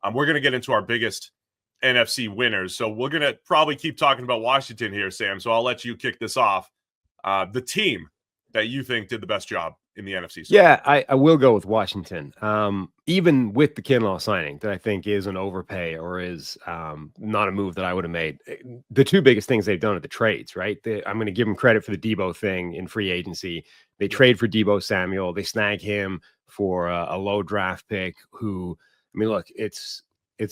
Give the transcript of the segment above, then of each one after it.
We're going to get into our biggest NFC winners. So we're going to probably keep talking about Washington here, Sam. So I'll let you kick this off. The team that you think did the best job in the NFC. Yeah, I will go with Washington. Even with the Kinlaw signing, that I think is an overpay or is not a move that I would have made. The two biggest things they've done are the trades, right? I'm going to give them credit for the Deebo thing in free agency. They trade for Deebo Samuel. They snag him for a low draft pick who, I mean, look, it's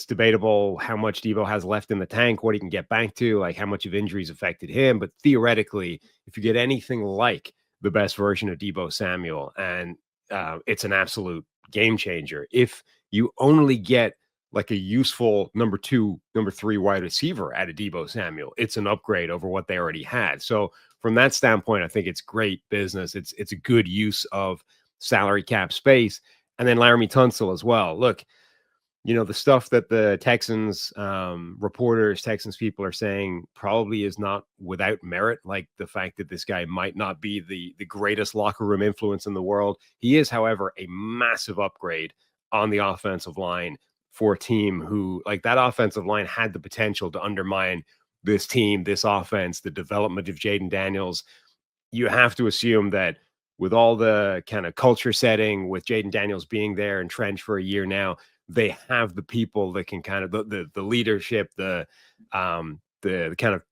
debatable how much Deebo has left in the tank, what he can get back to, like how much of injuries affected him. But theoretically, if you get anything like the best version of Deebo Samuel, and it's an absolute game changer. If you only get like a useful number 2, number 3 wide receiver at a Deebo Samuel, it's an upgrade over what they already had. So from that standpoint, I think it's great business. It's a good use of salary cap space. And then Laremy Tunsil as well. Look, you know, the stuff that the Texans reporters, Texans people are saying probably is not without merit, like the fact that this guy might not be the greatest locker room influence in the world. He is, however, a massive upgrade on the offensive line for a team who, like, that offensive line had the potential to undermine this team, this offense, the development of Jayden Daniels. You have to assume that with all the kind of culture setting, with Jayden Daniels being there entrenched for a year now, they have the people that can kind of the leadership, the kind of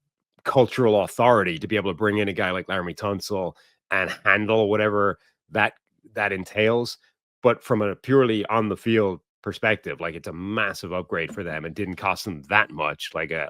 cultural authority to be able to bring in a guy like Laremy Tunsil and handle whatever that entails. But from a purely on the field perspective, like, it's a massive upgrade for them. It didn't cost them that much, like a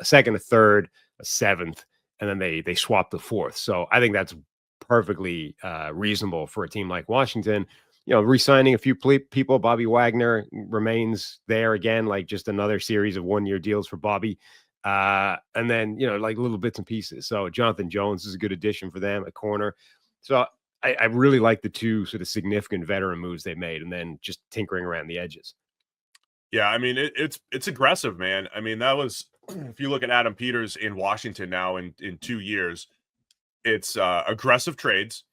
second, a third, a seventh, and then they swapped the fourth. So I think that's perfectly reasonable for a team like Washington. You know, re-signing a few people. Bobby Wagner remains there again, like just another series of one-year deals for Bobby. And then, you know, like little bits and pieces. So Jonathan Jones is a good addition for them at corner. So I really like the two sort of significant veteran moves they made, and then just tinkering around the edges. Yeah, I mean, it's aggressive, man. I mean, that was, if you look at Adam Peters in Washington now in 2 years, it's aggressive trades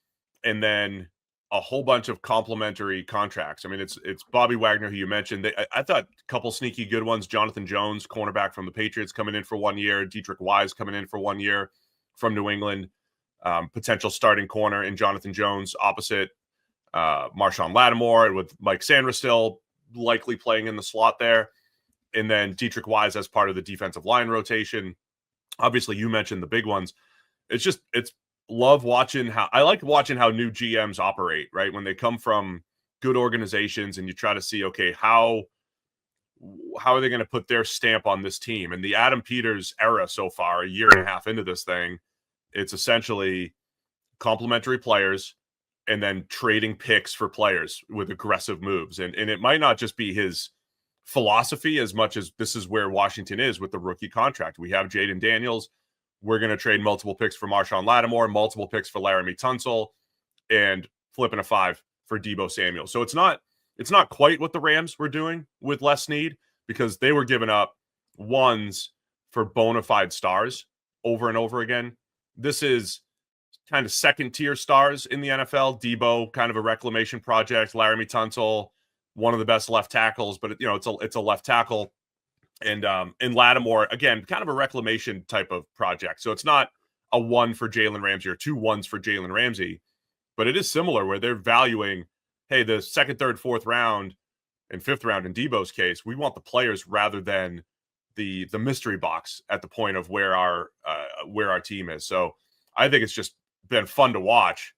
and then a whole bunch of complimentary contracts. I mean, it's Bobby Wagner, who you mentioned. I thought a couple sneaky good ones. Jonathan Jones, cornerback from the Patriots, coming in for 1 year. Dietrich Wise coming in for 1 year from New England. Potential starting corner in Jonathan Jones, opposite Marshon Lattimore, with Mike Sanders still likely playing in the slot there. And then Dietrich Wise as part of the defensive line rotation. Obviously, you mentioned the big ones. It's love watching how new GMs operate, right? When they come from good organizations and you try to see, okay, how are they going to put their stamp on this team? And the Adam Peters era so far, a year and a half into this thing, it's essentially complementary players and then trading picks for players with aggressive moves. And it might not just be his philosophy as much as this is where Washington is with the rookie contract. We have Jayden Daniels. We're going to trade multiple picks for Marshon Lattimore, multiple picks for Laremy Tunsil, and flipping a 5 for Deebo Samuel. So it's not quite what the Rams were doing with Les Snead, because they were giving up ones for bona fide stars over and over again. This is kind of second-tier stars in the NFL. Deebo, kind of a reclamation project. Laremy Tunsil, one of the best left tackles, but it's a left tackle. And Lattimore, again, kind of a reclamation type of project. So it's not a 1 for Jalen Ramsey or 2 1s for Jalen Ramsey, but it is similar where they're valuing, hey, the second, third, fourth round and fifth round in Deebo's case, we want the players rather than the mystery box at the point of where our team is. So I think it's just been fun to watch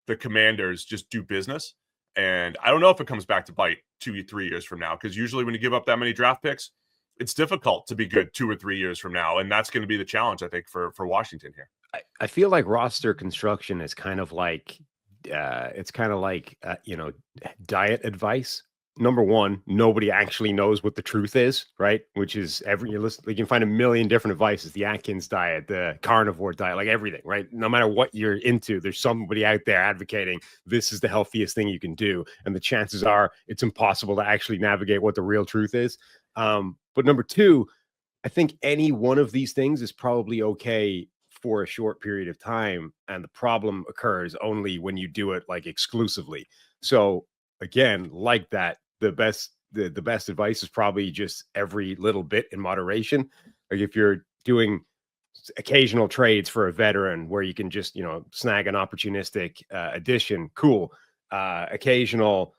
the Commanders just do business. And I don't know if it comes back to bite 2-3 years from now, because usually when you give up that many draft picks, it's difficult to be good 2 or 3 years from now. And that's going to be the challenge, I think, for Washington here. I feel like roster construction is kind of like, diet advice. Number one, nobody actually knows what the truth is, right? Which is you can find a million different advices, the Atkins diet, the carnivore diet, like everything, right? No matter what you're into, there's somebody out there advocating this is the healthiest thing you can do. And the chances are it's impossible to actually navigate what the real truth is. But number two, I think any one of these things is probably okay for a short period of time. And the problem occurs only when you do it like exclusively. So again, like that, the best the best advice is probably just every little bit in moderation. Like if you're doing occasional trades for a veteran where you can just, snag an opportunistic addition, cool. Occasional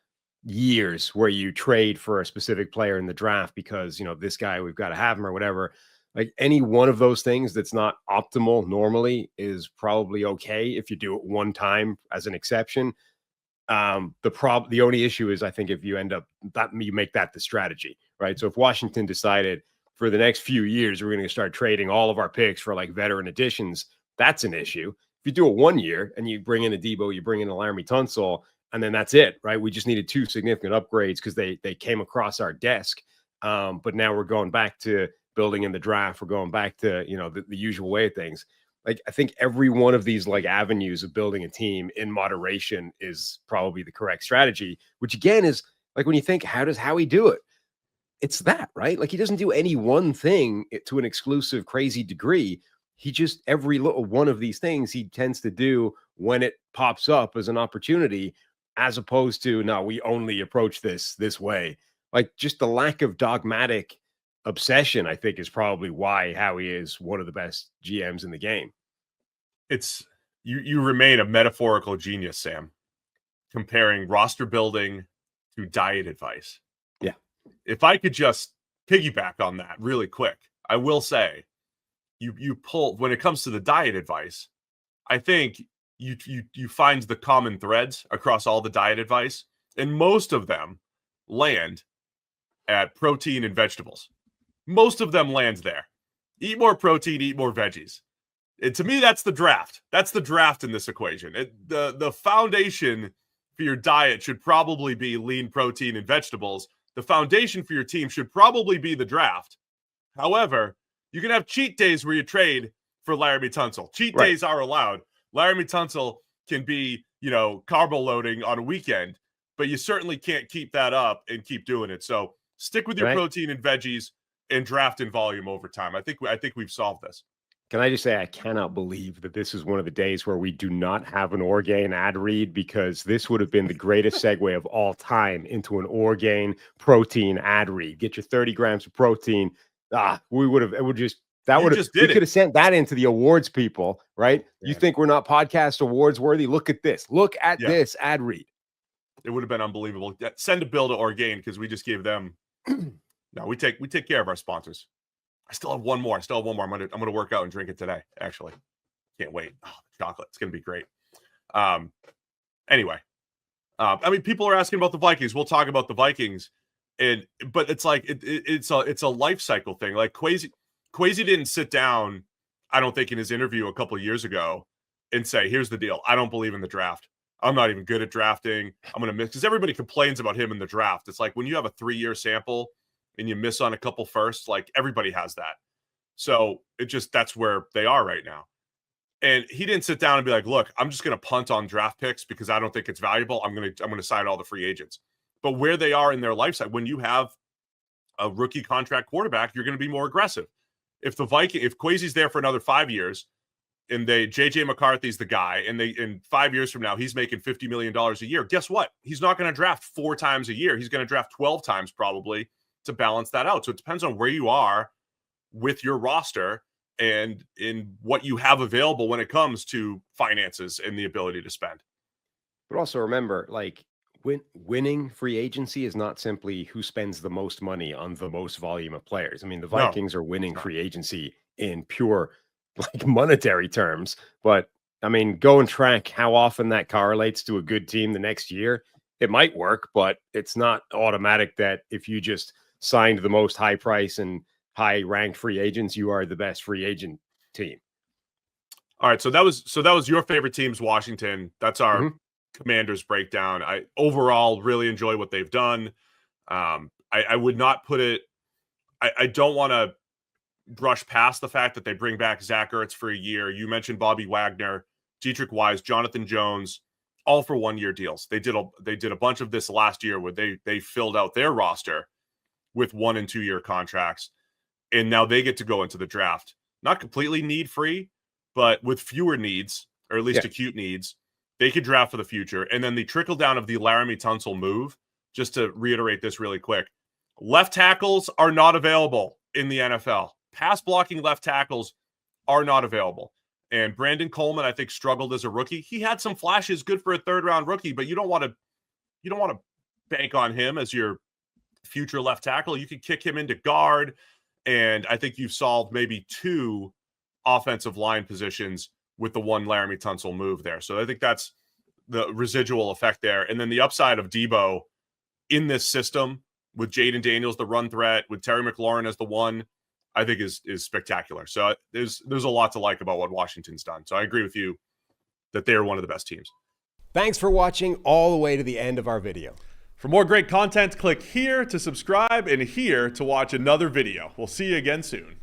years where you trade for a specific player in the draft because, this guy, we've got to have him or whatever. Like any one of those things that's not optimal normally is probably okay if you do it one time as an exception. The only issue is I think if you end up that you make that the strategy, right? So if Washington decided for the next few years we're going to start trading all of our picks for like veteran additions, that's an issue. If you do it 1 year and you bring in a Deebo, you bring in a Laremy Tunsil, and then that's it, right? We just needed 2 significant upgrades because they came across our desk. But now we're going back to building in the draft. We're going back to the usual way of things. Like I think every one of these like avenues of building a team in moderation is probably the correct strategy, which again is like when you think, how does Howie do it? It's that, right? Like he doesn't do any one thing to an exclusive crazy degree. He just every little one of these things he tends to do when it pops up as an opportunity, as opposed to no, we only approach this way. Like just the lack of dogmatic obsession, I think, is probably why Howie is one of the best GMs in the game. It's you remain a metaphorical genius, Sam, comparing roster building to diet advice. Yeah. If I could just piggyback on that really quick, I will say you pull when it comes to the diet advice, I think you find the common threads across all the diet advice, and most of them land at protein and vegetables. Most of them lands there. Eat more protein, eat more veggies. And to me, that's the draft. That's the draft in this equation. The foundation for your diet should probably be lean protein and vegetables. The foundation for your team should probably be the draft. However, you can have cheat days where you trade for Laremy Tunsil. Cheat days are allowed. Laremy Tunsil can be, carbo loading on a weekend, but you certainly can't keep that up and keep doing it. So stick with your protein and veggies and draft in volume over time. I think we've solved this. Can I just say I cannot believe that this is one of the days where we do not have an Orgain ad read, because this would have been the greatest segue of all time into an Orgain protein ad read. Get your 30 grams of protein. We could have sent that into the awards people, right? Yeah. You think we're not podcast awards worthy? Look at this. Look at this ad read. It would have been unbelievable. Send a bill to Orgain because we just gave them. No, we take care of our sponsors. I still have one more. I'm gonna work out and drink it today. Actually, can't wait. Oh, chocolate. It's gonna be great. Anyway, people are asking about the Vikings. We'll talk about the Vikings, but it's like it's a life cycle thing. Like Kwesi didn't sit down, I don't think, in his interview a couple of years ago and say, "Here's the deal. I don't believe in the draft. I'm not even good at drafting. I'm gonna miss," because everybody complains about him in the draft. It's like when you have a 3-year sample and you miss on a couple first, like everybody has that. So that's where they are right now. And he didn't sit down and be like, look, I'm just going to punt on draft picks because I don't think it's valuable. I'm going to sign all the free agents. But where they are in their life cycle, when you have a rookie contract quarterback, you're going to be more aggressive. If Kwesi's there for another 5 years and JJ McCarthy's the guy, and in 5 years from now, he's making $50 million a year, guess what? He's not going to draft 4 times a year. He's going to draft 12 times probably to balance that out. So it depends on where you are with your roster and in what you have available when it comes to finances and the ability to spend. But also remember, like winning free agency is not simply who spends the most money on the most volume of players. I mean, the Vikings are winning free agency in pure like monetary terms, but I mean, go and track how often that correlates to a good team the next year. It might work, but it's not automatic that if you just signed the most high price and high ranked free agents, you are the best free agent team. All right. So that was your favorite team's Washington. That's our Commanders breakdown. I overall really enjoy what they've done. I would not put it, I don't want to brush past the fact that they bring back Zach Ertz for a year. You mentioned Bobby Wagner, Dietrich Wise, Jonathan Jones, all for 1-year deals. They did a bunch of this last year where they filled out their roster with 1- and 2-year contracts. And now they get to go into the draft, not completely need free, but with fewer needs, or at least acute needs. They could draft for the future. And then the trickle down of the Laremy Tunsil move, just to reiterate this really quick, Left tackles are not available in the NFL. Pass blocking left tackles are not available. And Brandon Coleman, I think, struggled as a rookie. He had some flashes, good for a third-round rookie, but you don't want to bank on him as your future left tackle. You could kick him into guard, and I think you've solved maybe 2 offensive line positions with the one Laremy Tunsil move there. So I think that's the residual effect there. And then the upside of Deebo in this system with Jayden Daniels, the run threat, with Terry McLaurin as the one, I think is spectacular. So there's a lot to like about what Washington's done. So I agree with you that they're one of the best teams. Thanks for watching all the way to the end of our video. For more great content, click here to subscribe and here to watch another video. We'll see you again soon.